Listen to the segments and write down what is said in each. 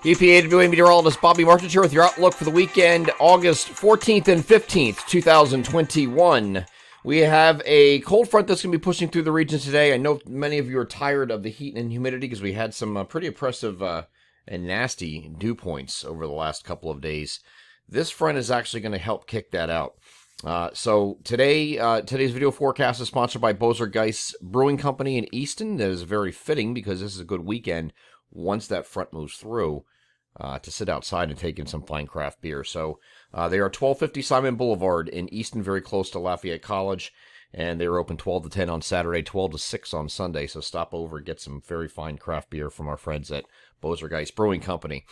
EPA meteorologist Bobby Martins here with your outlook for the weekend, August 14th and 15th, 2021. We have a cold front that's going to be pushing through the region today. I know many of you are tired of the heat and humidity because we had some pretty oppressive and nasty dew points over the last couple of days. This front is actually going to help kick that out. So today's video forecast is sponsored by Bozer Brewing Company in Easton. That is very fitting because this is a good weekend once that front moves through to sit outside and take in some fine craft beer. So they are 1250 Simon Boulevard in Easton, very close to Lafayette College, and they are open 12 to 10 on Saturday, 12 to 6 on Sunday. So stop over and get some very fine craft beer from our friends at Bozer Brewing Company.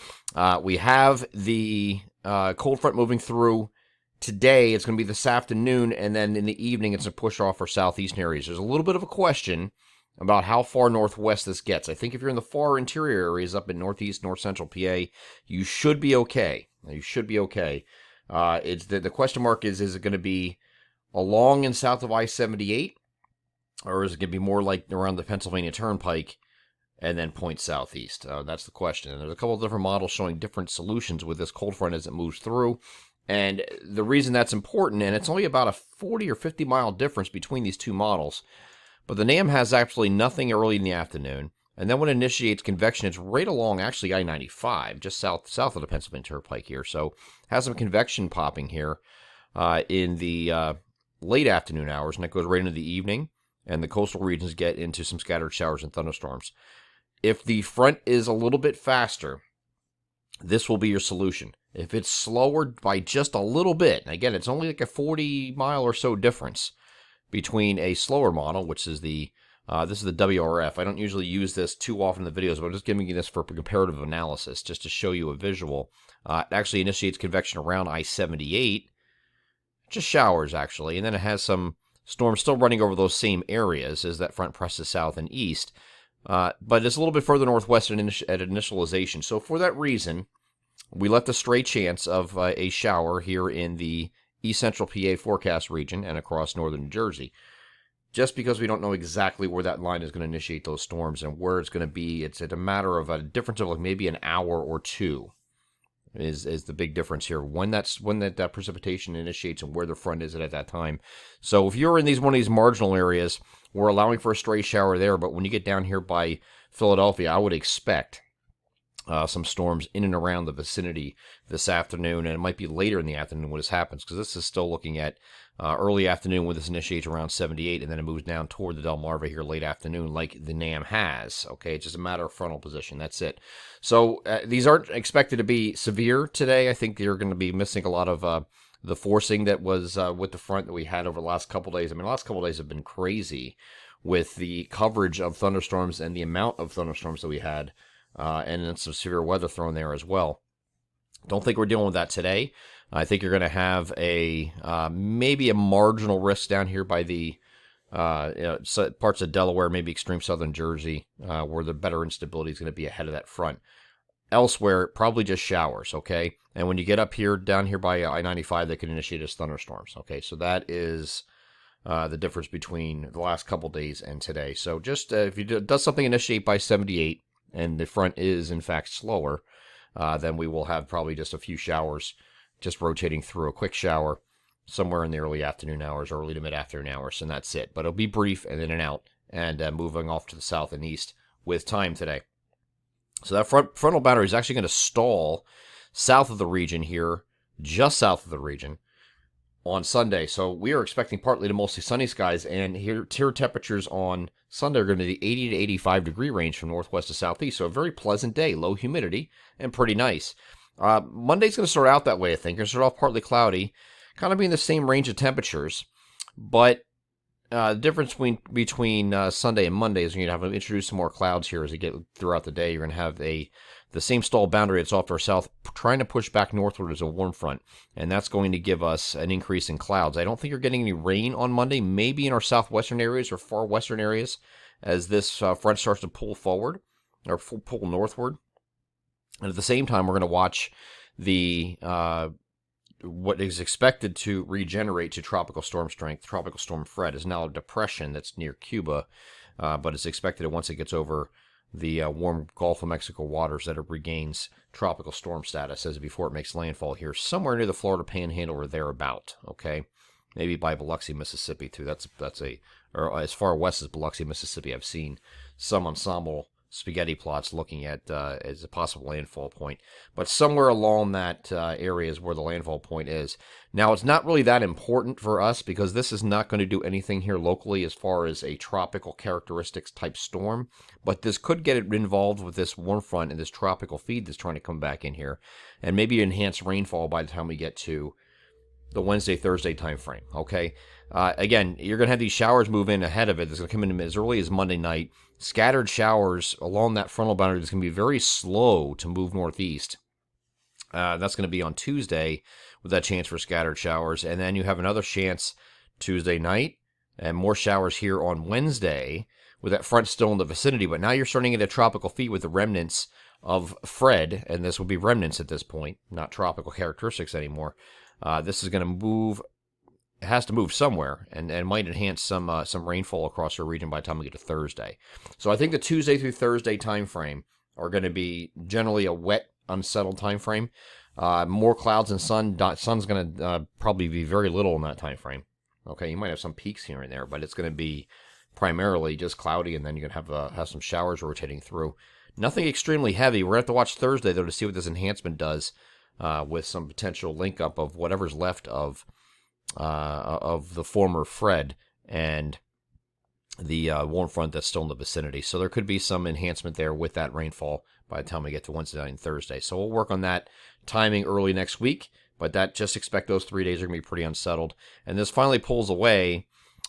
We have the cold front moving through. Today, it's going to be this afternoon, and then in the evening, it's a push off for southeastern areas. There's a little bit of a question about how far northwest this gets. I think if you're in the far interior areas up in northeast, north central PA, you should be okay. You should be okay. It's the question mark is it going to be along and south of I-78, or is it going to be more like around the Pennsylvania Turnpike and then point southeast? That's the question. And there's a couple of different models showing different solutions with this cold front as it moves through. And the reason that's important, and it's only about a 40 or 50 mile difference between these two models, but the NAM has absolutely nothing early in the afternoon, and then when it initiates convection, it's right along actually I-95, just south of the Pennsylvania Turnpike here. So has some convection popping here in the late afternoon hours, and that goes right into the evening, and the coastal regions get into some scattered showers and thunderstorms. If the front is a little bit faster, this will be your solution. If it's slower by just a little bit, again, it's only like a 40 mile or so difference between a slower model, which is this is the WRF. I don't usually use this too often in the videos, but I'm just giving you this for comparative analysis, just to show you a visual. It actually initiates convection around I-78, just showers actually, and then it has some storms still running over those same areas as that front presses south and east, but it's a little bit further northwest at initialization. So for that reason, we left a stray chance of a shower here in the East Central PA forecast region and across northern New Jersey, just because we don't know exactly where that line is going to initiate those storms and where it's going to be. It's a matter of a difference of like maybe an hour or two is the big difference here when that precipitation initiates and where the front is at that time. So if you're in one of these marginal areas, we're allowing for a stray shower there, but when you get down here by Philadelphia, I would expect some storms in and around the vicinity this afternoon, and it might be later in the afternoon when this happens, because this is still looking at early afternoon when this initiates around 78, and then it moves down toward the Delmarva here late afternoon like the NAM has. Okay, it's just a matter of frontal position. That's it. So these aren't expected to be severe today. I think you're going to be missing a lot of the forcing that was with the front that we had over the last couple days. I mean, the last couple days have been crazy with the coverage of thunderstorms and the amount of thunderstorms that we had. And then some severe weather thrown there as well. Don't think we're dealing with that today. I think you're going to have maybe a marginal risk down here by the parts of Delaware, maybe extreme southern Jersey, where the better instability is going to be ahead of that front. Elsewhere, probably just showers, okay? And when you get down here by I-95, they can initiate as thunderstorms, okay? So that is the difference between the last couple days and today. So just if you does something initiate by 78, and the front is, in fact, slower, then we will have probably just a few showers, just rotating through a quick shower somewhere in the early afternoon hours, early to mid-afternoon hours, and that's it. But it'll be brief and in and out, and moving off to the south and east with time today. So that frontal boundary is actually going to stall south of the region here, just south of the region, on Sunday. So we are expecting partly to mostly sunny skies, and here temperatures on Sunday are going to be the 80 to 85 degree range from northwest to southeast. So a very pleasant day, low humidity, and pretty nice. Monday's going to start out that way, I think. Going to start off partly cloudy, kind of be in the same range of temperatures, but the difference between Sunday and Monday is you're going to have to introduce some more clouds here as you get throughout the day. You're going to have the same stall boundary that's off to our south, trying to push back northward as a warm front, and that's going to give us an increase in clouds. I don't think you're getting any rain on Monday, maybe in our southwestern areas or far western areas, as this front starts to pull forward, or pull northward. And at the same time, we're going to watch the what is expected to regenerate to tropical storm strength. Tropical Storm Fred is now a depression that's near Cuba, but it's expected that once it gets over the warm Gulf of Mexico waters that it regains tropical storm status as before it makes landfall here, somewhere near the Florida Panhandle or thereabout. Okay, maybe by Biloxi, Mississippi too. Or as far west as Biloxi, Mississippi. I've seen some ensemble spaghetti plots looking at as a possible landfall point, but somewhere along that area is where the landfall point is. Now, it's not really that important for us because this is not going to do anything here locally as far as a tropical characteristics type storm, but this could get it involved with this warm front and this tropical feed that's trying to come back in here, and maybe enhance rainfall by the time we get to the Wednesday, Thursday time frame. Okay, again, you're going to have these showers move in ahead of it. It's going to come in as early as Monday night. Scattered showers along that frontal boundary is going to be very slow to move northeast. That's going to be on Tuesday with that chance for scattered showers. And then you have another chance Tuesday night and more showers here on Wednesday with that front still in the vicinity. But now you're starting to get a tropical feed with the remnants of Fred, and this will be remnants at this point, not tropical characteristics anymore. This is going to move. It has to move somewhere, and might enhance some rainfall across our region by the time we get to Thursday. So I think the Tuesday through Thursday time frame are going to be generally a wet, unsettled time frame. More clouds and sun. Sun's going to probably be very little in that time frame. Okay, you might have some peaks here and there, but it's going to be primarily just cloudy, and then you're going to have some showers rotating through. Nothing extremely heavy. We're going to have to watch Thursday, though, to see what this enhancement does with some potential link up of whatever's left of the former Fred and the warm front that's still in the vicinity. So there could be some enhancement there with that rainfall by the time we get to Wednesday night and Thursday. So we'll work on that timing early next week, but just expect those 3 days are going to be pretty unsettled. And this finally pulls away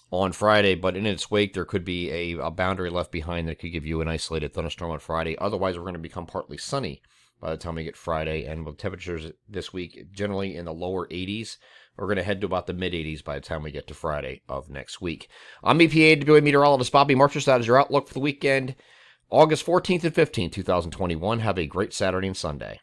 on Friday, but in its wake, there could be a boundary left behind that could give you an isolated thunderstorm on Friday. Otherwise, we're going to become partly sunny by the time we get Friday, and with temperatures this week generally in the lower 80s, we're going to head to about the mid-80s by the time we get to Friday of next week. I'm EPA meteorologist Bobby Marchus. That is your outlook for the weekend, August 14th and 15th, 2021. Have a great Saturday and Sunday.